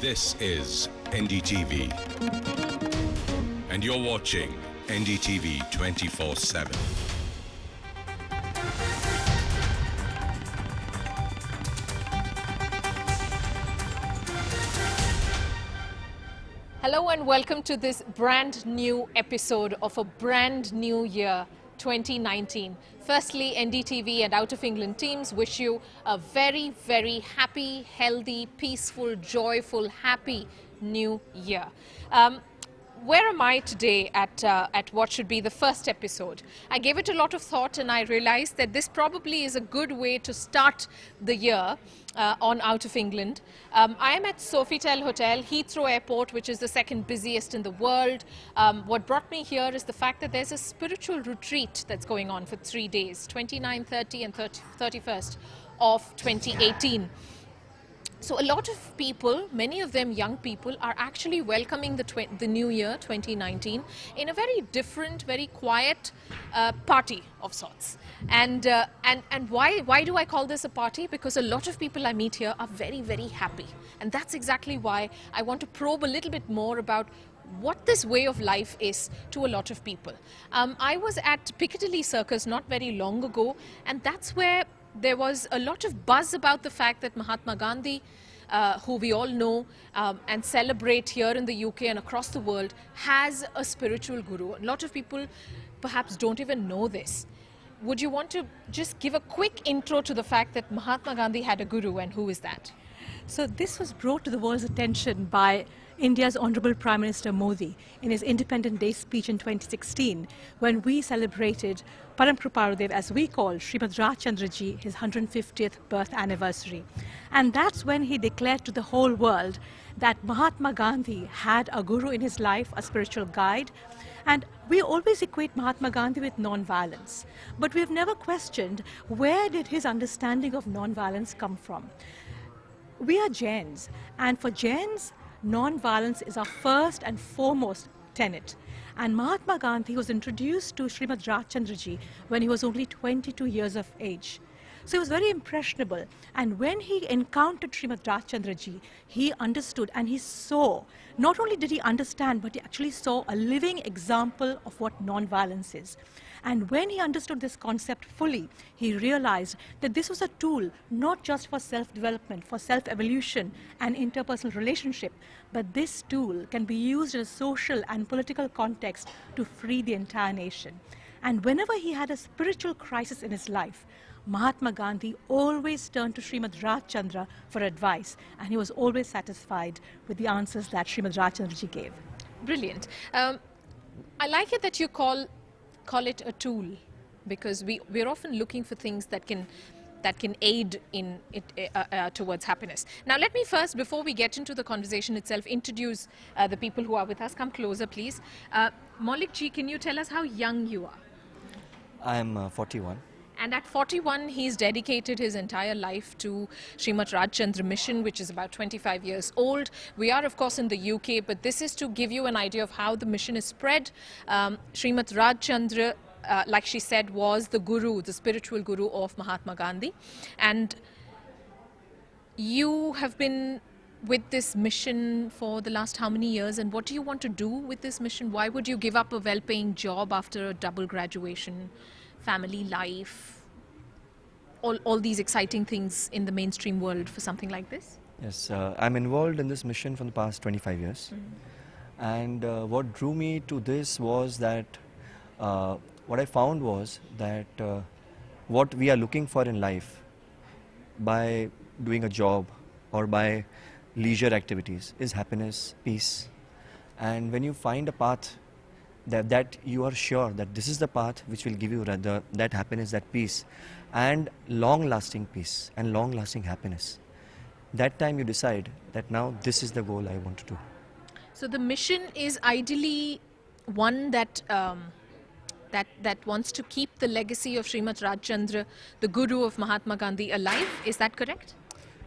This is NDTV, and you're watching NDTV 24/7. Hello and welcome to this brand new episode of a brand new year, 2019. Firstly, NDTV and Out of England teams wish you a very, very happy, healthy, peaceful, joyful, happy new year. Where am I today at what should be the first episode? I gave it a lot of thought and I realized that this probably is a good way to start the year on Out of England. I am at Sofitel Hotel, Heathrow Airport, which is the second busiest in the world. What brought me here is the fact that there's a spiritual retreat that's going on for 3 days, 29, 30 and 31st of 2018. So a lot of people, many of them young people, are actually welcoming the new year, 2019, in a very different, very quiet party of sorts. And why do I call this a party? Because a lot of people I meet here are very, very happy. And that's exactly why I want to probe a little bit more about what this way of life is to a lot of people. I was at Piccadilly Circus not very long ago, and that's where there was a lot of buzz about the fact that Mahatma Gandhi, who we all know and celebrate here in the UK and across the world, has a spiritual guru. A lot of people perhaps don't even know this. Would you want to just give a quick intro to the fact that Mahatma Gandhi had a guru, and who is that? So this was brought to the world's attention by India's Honorable Prime Minister Modi in his Independence Day speech in 2016, when we celebrated Param Kriparudev, as we call Srimad Rajchandra ji, his 150th birth anniversary. And that's when he declared to the whole world that Mahatma Gandhi had a guru in his life, a spiritual guide. And we always equate Mahatma Gandhi with non-violence, but we've never questioned where did his understanding of non-violence come from. We are Jains, and for Jains, non-violence is our first and foremost tenet. And Mahatma Gandhi was introduced to Srimad Rajchandra ji when he was only 22 years of age. So he was very impressionable. And when he encountered Srimad Rajchandra ji, he understood and he saw, not only did he understand, but he actually saw a living example of what non-violence is. And when he understood this concept fully, he realized that this was a tool not just for self-development, for self-evolution and interpersonal relationship, but this tool can be used in a social and political context to free the entire nation. And whenever he had a spiritual crisis in his life, Mahatma Gandhi always turned to Srimad Rajchandra for advice, and he was always satisfied with the answers that Srimad Rajchandra ji gave. Brilliant. I like it that you call it a tool, because we're often looking for things that can aid in it towards happiness. Now let me first, before we get into the conversation itself, introduce the people who are with us. Come closer, please. Maulik ji, can you tell us how young you are? I'm 41. And at 41, he's dedicated his entire life to Srimad Rajchandra mission, which is about 25 years old. We are, of course, in the UK, but this is to give you an idea of how the mission is spread. Srimad Rajchandra, like she said, was the guru, the spiritual guru of Mahatma Gandhi. And you have been with this mission for the last how many years, and what do you want to do with this mission? Why would you give up a well-paying job after a double graduation, family life, all these exciting things in the mainstream world for something like this? Yes, I'm involved in this mission for the past 25 years. And what drew me to this was that, what I found was that what we are looking for in life by doing a job or by leisure activities is happiness, peace. And when you find a path that you are sure that this is the path which will give you that happiness, that peace, and long-lasting peace and long-lasting happiness, that time you decide that now this is the goal I want to do. So the mission is ideally one that wants to keep the legacy of Srimad Rajchandra, the guru of Mahatma Gandhi, alive. Is that correct?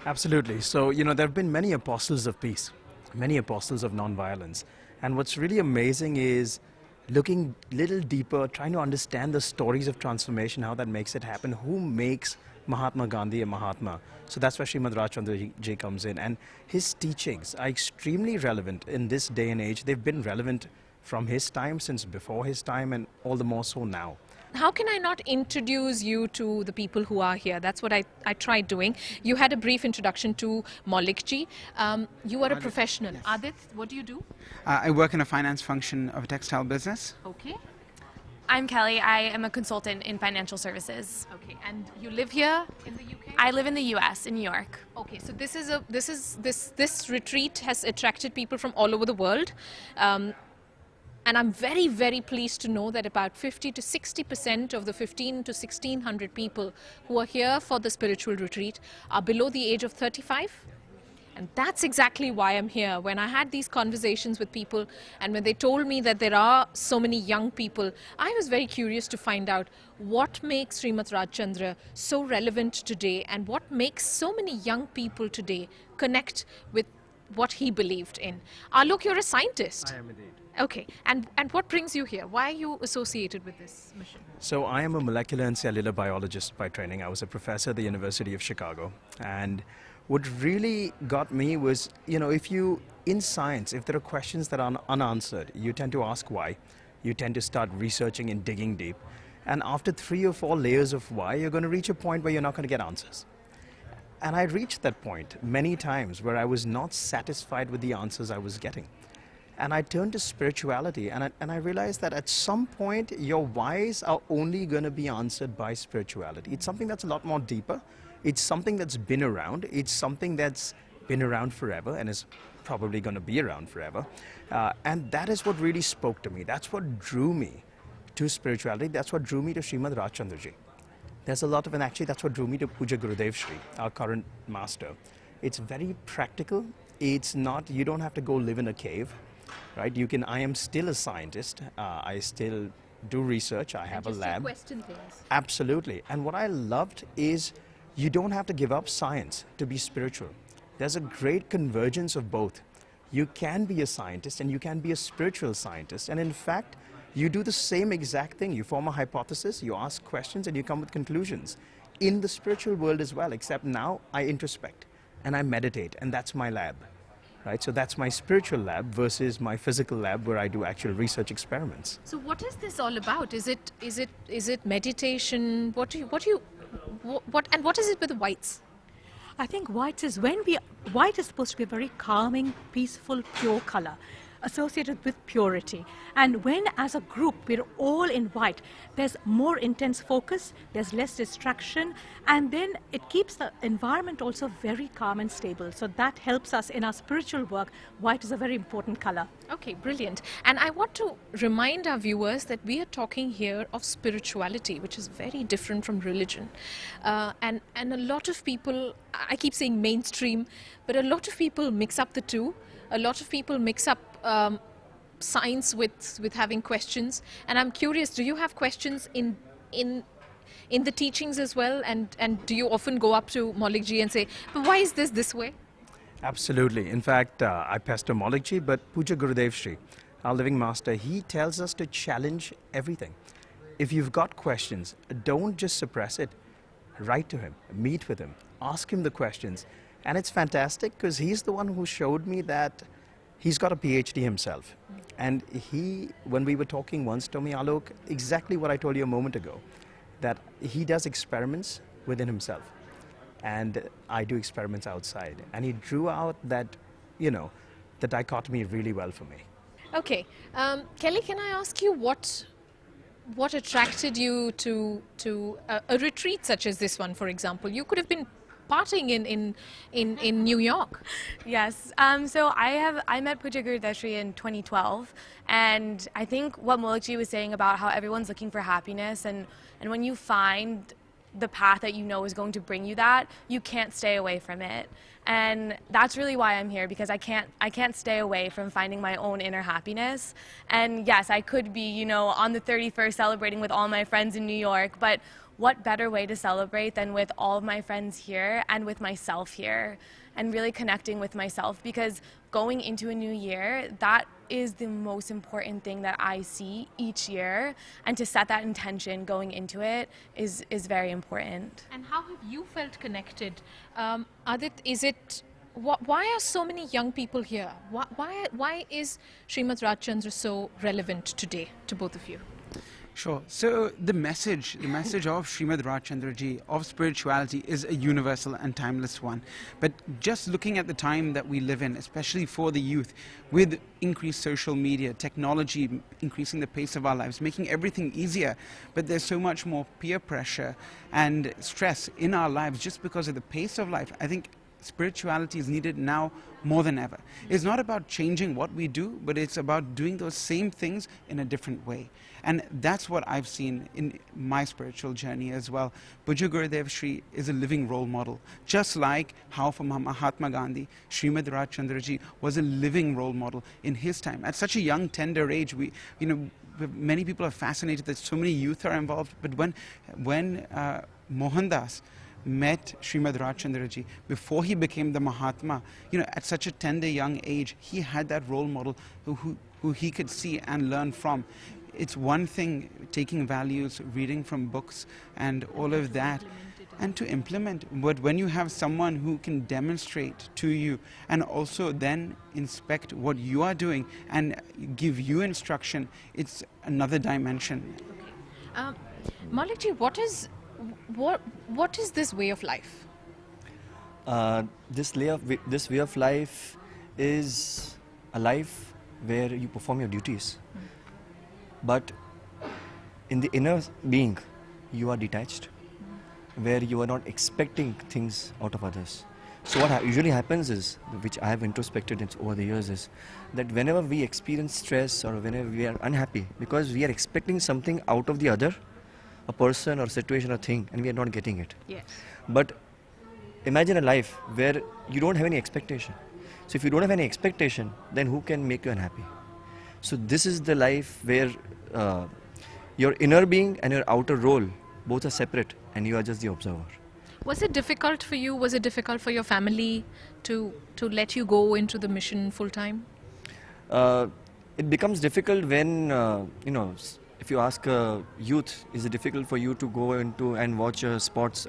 Absolutely. So, there have been many apostles of peace, many apostles of non-violence. And what's really amazing is looking a little deeper, trying to understand the stories of transformation, how that makes it happen, who makes Mahatma Gandhi and Mahatma. So that's where Srimad Rajchandra ji comes in. And his teachings are extremely relevant in this day and age. They've been relevant from his time, since before his time, and all the more so now. How can I not introduce you to the people who are here? That's what I tried doing. You had a brief introduction to Maulikji. You are a professional. Yes. Adit, what do you do? I work in a finance function of a textile business. Okay. I'm Kelly. I am a consultant in financial services. Okay. And you live here in the UK? I live in the U.S. in New York. Okay. So this retreat has attracted people from all over the world. And I'm very, very pleased to know that about 50 to 60% of the 15 to 1600 people who are here for the spiritual retreat are below the age of 35. And that's exactly why I'm here. When I had these conversations with people and when they told me that there are so many young people, I was very curious to find out what makes Srimad Rajchandra so relevant today and what makes so many young people today connect with what he believed in. Alok, you're a scientist. I am indeed. Okay, and what brings you here? Why are you associated with this mission? So I am a molecular and cellular biologist by training. I was a professor at the University of Chicago. And what really got me was, in science, if there are questions that are unanswered, you tend to ask why. You tend to start researching and digging deep. And after 3 or 4 layers of why, you're going to reach a point where you're not going to get answers. And I reached that point many times where I was not satisfied with the answers I was getting. And I turned to spirituality, and I realized that at some point, your whys are only going to be answered by spirituality. It's something that's a lot more deeper. It's something that's been around. It's something that's been around forever and is probably going to be around forever. And that is what really spoke to me. That's what drew me to spirituality. That's what drew me to Srimad Rajchandra ji. There's a lot of, and actually that's what drew me to Puja Gurudev Shri, our current master. It's very practical. It's not, you don't have to go live in a cave. Right? I am still a scientist. I still do research. I have a lab. Question things. Absolutely. And what I loved is you don't have to give up science to be spiritual. There's a great convergence of both. You can be a scientist and you can be a spiritual scientist. And in fact, you do the same exact thing. You form a hypothesis, you ask questions, and you come with conclusions. In the spiritual world as well, except now I introspect and I meditate, and that's my lab. Right? So that's my spiritual lab versus my physical lab where I do actual research experiments. So what is this all about? Is it meditation? What is it with the whites? I think white is supposed to be a very calming, peaceful, pure color associated with purity. And when as a group we're all in white, there's more intense focus, there's less distraction, and then it keeps the environment also very calm and stable. So that helps us in our spiritual work. White is a very important color. Okay, brilliant. And I want to remind our viewers that we are talking here of spirituality, which is very different from religion. And a lot of people, I keep saying mainstream, but a lot of people mix up the two. A lot of people mix up science with having questions. And I'm curious, do you have questions in the teachings as well? And do you often go up to Maulikji and say, but why is this way? Absolutely. In fact, I pester Maulikji, but Puja Gurudev Shri, our living master, he tells us to challenge everything. If you've got questions, don't just suppress it. Write to him, meet with him, ask him the questions. And it's fantastic because he's the one who showed me that he's got a PhD himself. And he, when we were talking once, told me, Alok, exactly what I told you a moment ago, that he does experiments within himself. And I do experiments outside. And he drew out that, the dichotomy really well for me. Okay. Kelly, can I ask you what attracted you to a retreat such as this one, for example? You could have been partying in New York. Yes. So I met Puja Gurudev Shri in 2012, and I think what Maulikji was saying about how everyone's looking for happiness, and when you find the path that you know is going to bring you that, you can't stay away from it. And that's really why I'm here, because I can't stay away from finding my own inner happiness. And yes, I could be, on the 31st celebrating with all my friends in New York, but what better way to celebrate than with all of my friends here and with myself here, and really connecting with myself, because going into a new year, that is the most important thing that I see each year, and to set that intention going into it is very important. And how have you felt connected? Adit, is it, why are so many young people here? Why is Srimad Rajchandra so relevant today to both of you? Sure. So the message of Srimad Rajchandra ji, of spirituality, is a universal and timeless one. But just looking at the time that we live in, especially for the youth, with increased social media, technology increasing the pace of our lives, making everything easier, but there's so much more peer pressure and stress in our lives just because of the pace of life. I think spirituality is needed now more than ever. It's not about changing what we do, but it's about doing those same things in a different way. And that's what I've seen in my spiritual journey as well. Puja Gurudev Shri is a living role model. Just like how for Mahatma Gandhi, Srimad Rajchandra ji was a living role model in his time. At such a young, tender age, many people are fascinated that so many youth are involved. But when Mohandas met Srimad Rajchandra ji, before he became the Mahatma, at such a tender young age, he had that role model who he could see and learn from. It's one thing taking values, reading from books and all of that, and to implement. But when you have someone who can demonstrate to you and also then inspect what you are doing and give you instruction, it's another dimension. Okay. Malik ji, what is this way of life? This way of life is a life where you perform your duties. But in the inner being, you are detached, where you are not expecting things out of others. So what usually happens is, which I have introspected over the years, is that whenever we experience stress or whenever we are unhappy, because we are expecting something out of the other, a person or situation or thing, and we are not getting it. Yes. But imagine a life where you don't have any expectation. So if you don't have any expectation, then who can make you unhappy? So this is the life where your inner being and your outer role both are separate, and you are just the observer. Was it difficult for you? Was it difficult for your family to let you go into the mission full time? It becomes difficult when if you ask youth, is it difficult for you to go into and watch a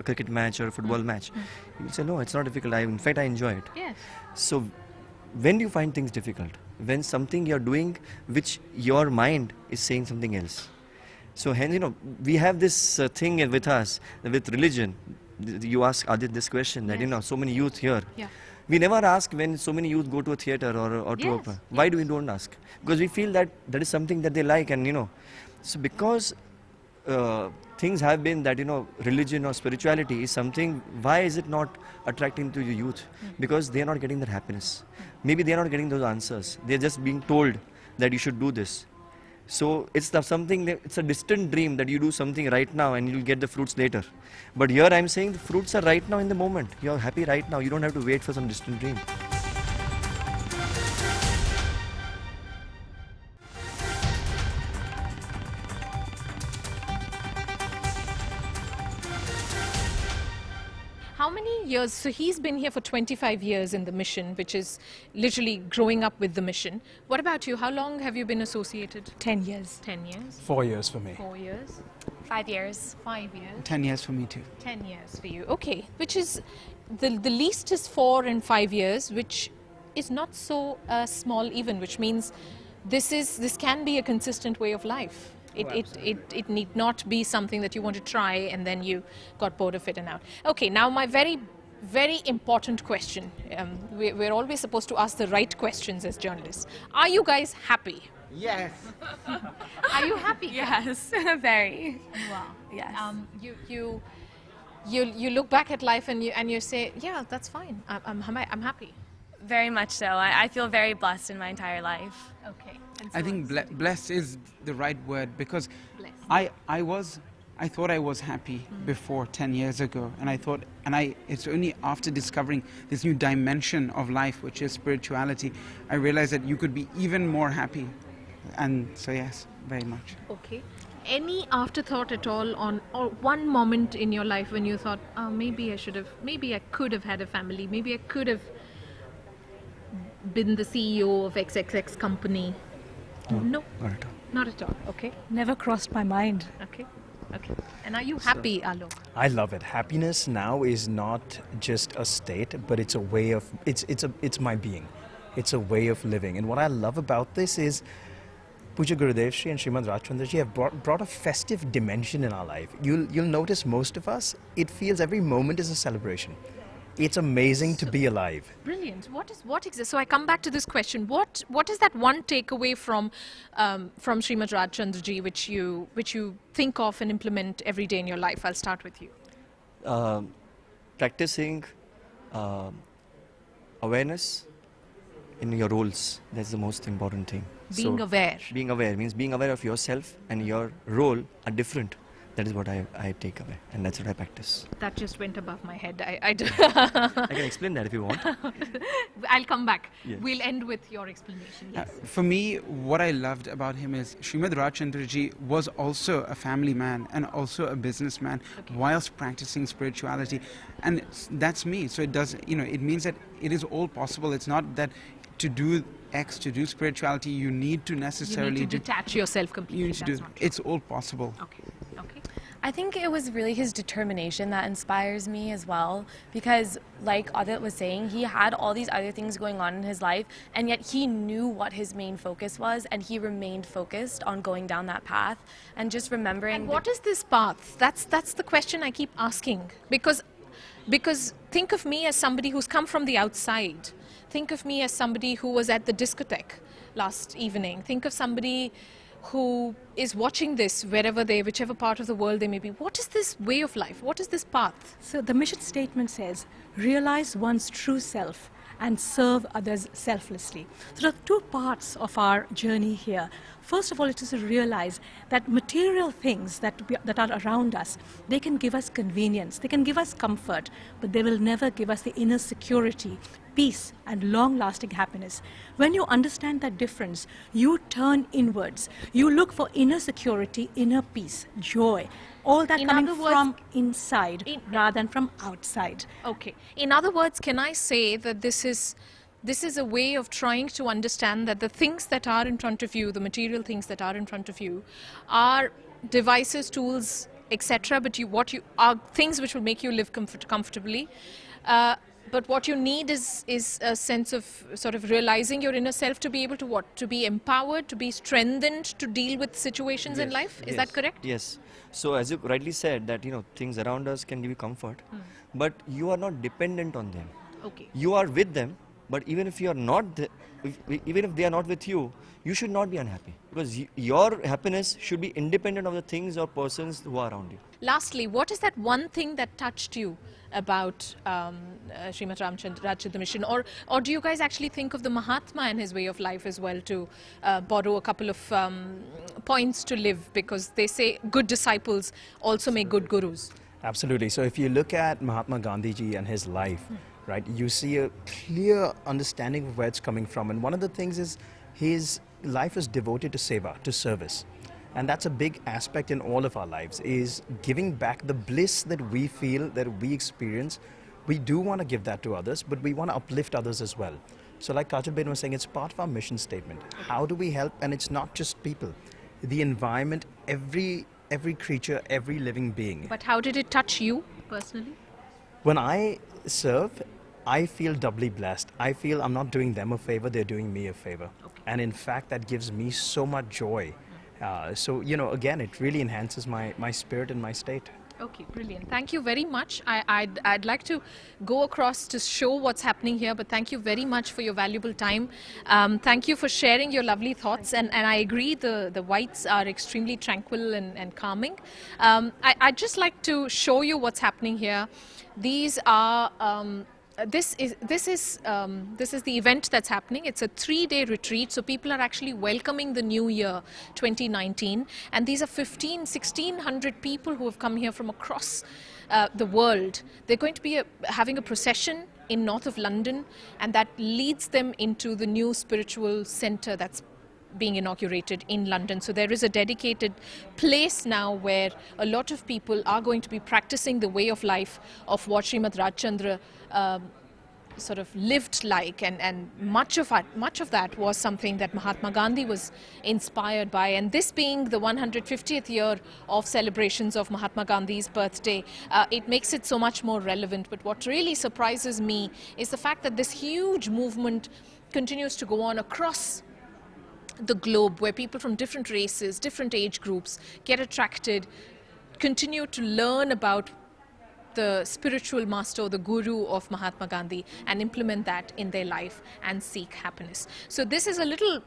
cricket match or a football match? You will say, no, it's not difficult. In fact, I enjoy it. Yes. So when do you find things difficult? When something you're doing which your mind is saying something else. So hence, we have this thing with us, with religion. You ask Adit this question, that so many youth here. Yeah. We never ask when so many youth go to a theatre or to a... Why do we don't ask? Because we feel that is something that they like, and So because things have been that, religion or spirituality is something, why is it not attracting to the youth? Because they are not getting that happiness. Maybe they are not getting those answers. They are just being told that you should do this. So it's it's a distant dream that you do something right now and you'll get the fruits later. But here I'm saying the fruits are right now in the moment. You're happy right now. You don't have to wait for some distant dream. How many years? So he's been here for 25 years in the mission, which is literally growing up with the mission. What about you? How long have you been associated? 10 years. 10 years. 4 years for me. 4 years. 5 years. 5 years. 10 years for me too. 10 years for you. Okay. Which is, the least is 4 and 5 years, which is not so small even, which means this can be a consistent way of life. It need not be something that you want to try and then you got bored of it and out. Okay, now my very, very important question. We're always supposed to ask the right questions as journalists. Are you guys happy? Yes. Are you happy? Yes, very. Wow. Yes. You look back at life and you say, yeah, that's fine. I'm happy. Very much so. I feel very blessed in my entire life. Okay. I think blessed is the right word, because Blessed. I thought I was happy before 10 years ago, and it's only after discovering this new dimension of life, which is spirituality, I realized that you could be even more happy. And so yes, very much. Okay. any afterthought at all on, or one moment in your life when you thought, oh, maybe I could have had a family, maybe I could have been the CEO of XXX company? No, Not at all. not at all. Okay, Never crossed my mind. okay, okay. And are you happy, Alok? I love it. Happiness now is not just a state, but it's a way of, it's my being. It's a way of living. And what I love about this is Puja Gurudev Shri and Srimad Rajchandra Ji have brought a festive dimension in our life. You'll notice most of us, it feels every moment is a celebration. It's amazing to be alive. Brilliant. What exists? So I come back to this question. What is that one takeaway from Srimad Rajchandra Ji which you think of and implement every day in your life? I'll start with you. Practicing awareness in your roles. That's the most important thing. Being aware. Being aware means being aware of yourself and your role are different. That is what I take away, and that's what I practice. That just went above my head. I can explain that if you want. I'll come back. Yes. We'll end with your explanation. Yes. For me, what I loved about him is Srimad Rajchandra Ji was also a family man and also a businessman whilst practicing spirituality, and that's me. So it does, it means that it is all possible. It's not that to do X, to do spirituality, you need to necessarily You need to detach yourself completely. You need to do. That's not true. It's all possible. Okay. Okay. I think it was really his determination that inspires me as well, because like Adit was saying, he had all these other things going on in his life, and yet he knew what his main focus was, and he remained focused on going down that path and just remembering. And what is this path? That's the question I keep asking, because think of me as somebody who's come from the outside. Think of me as somebody who was at the discotheque last evening. Think of somebody who is watching this whichever part of the world they may be. What is this way of life? What is this path? So the mission statement says, realize one's true self and serve others selflessly. So there are two parts of our journey here. First of all, it is to realize that material things that are around us, they can give us convenience, they can give us comfort, but they will never give us the inner security, peace, and long-lasting happiness. When you understand that difference, you turn inwards. You look for inner security, inner peace, joy, all that In coming other words, from inside rather than from outside. Okay. In other words, can I say that this is a way of trying to understand that the things that are in front of you, the material things that are in front of you, are devices, tools, etc. But what you are things which will make you live comfortably. But what you need is a sense of sort of realizing your inner self to be able to what? To be empowered, to be strengthened, to deal with situations in life. Is that correct? Yes. So as you rightly said that, things around us can give you comfort, but you are not dependent on them. Okay. You are with them, but even if you are not, even if they are not with you, you should not be unhappy, because your happiness should be independent of the things or persons who are around you. Lastly, what is that one thing that touched you about Srimad Rajchandra Mission, or do you guys actually think of the Mahatma and his way of life as well, to borrow a couple of points to live, because they say good disciples also make good gurus? Absolutely. So if you look at Mahatma Gandhi ji and his life, right, you see a clear understanding of where it's coming from. And one of the things is his life is devoted to seva, to service. And that's a big aspect in all of our lives, is giving back the bliss that we feel, that we experience. We do want to give that to others, but we want to uplift others as well. So like Kajal was saying, it's part of our mission statement. How do we help? And it's not just people. The environment, every creature, every living being. But how did it touch you personally? When I serve, I feel doubly blessed. I feel I'm not doing them a favor, they're doing me a favor. Okay. And in fact, that gives me so much joy. So, again, it really enhances my spirit and my state. Okay, brilliant. Thank you very much. I'd like to go across to show what's happening here, but thank you very much for your valuable time. Thank you for sharing your lovely thoughts, and I agree the whites are extremely tranquil and calming. I'd just like to show you what's happening here. These are this is the event that's happening. It's a 3-day retreat, so people are actually welcoming the new year 2019, and these are 1,600 people who have come here from across the world. They're going to be having a procession in north of London, and that leads them into the new spiritual center that's being inaugurated in London. So there is a dedicated place now where a lot of people are going to be practicing the way of life of what Srimad Rajchandra sort of lived like, and much of that was something that Mahatma Gandhi was inspired by. And this being the 150th year of celebrations of Mahatma Gandhi's birthday, it makes it so much more relevant. But what really surprises me is the fact that this huge movement continues to go on across the globe, where people from different races, different age groups get attracted, continue to learn about the spiritual master, the guru of Mahatma Gandhi, and implement that in their life and seek happiness. So this is a little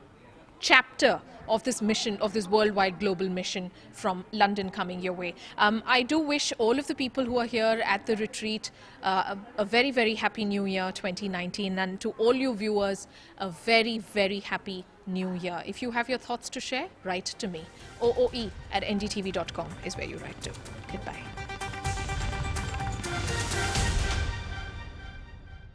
chapter of this mission, of this worldwide global mission from London coming your way. I do wish all of the people who are here at the retreat a very, very happy New Year 2019, and to all you viewers, a very, very happy New Year. If you have your thoughts to share, write to me. ooe@ndtv.com is where you write to. Goodbye.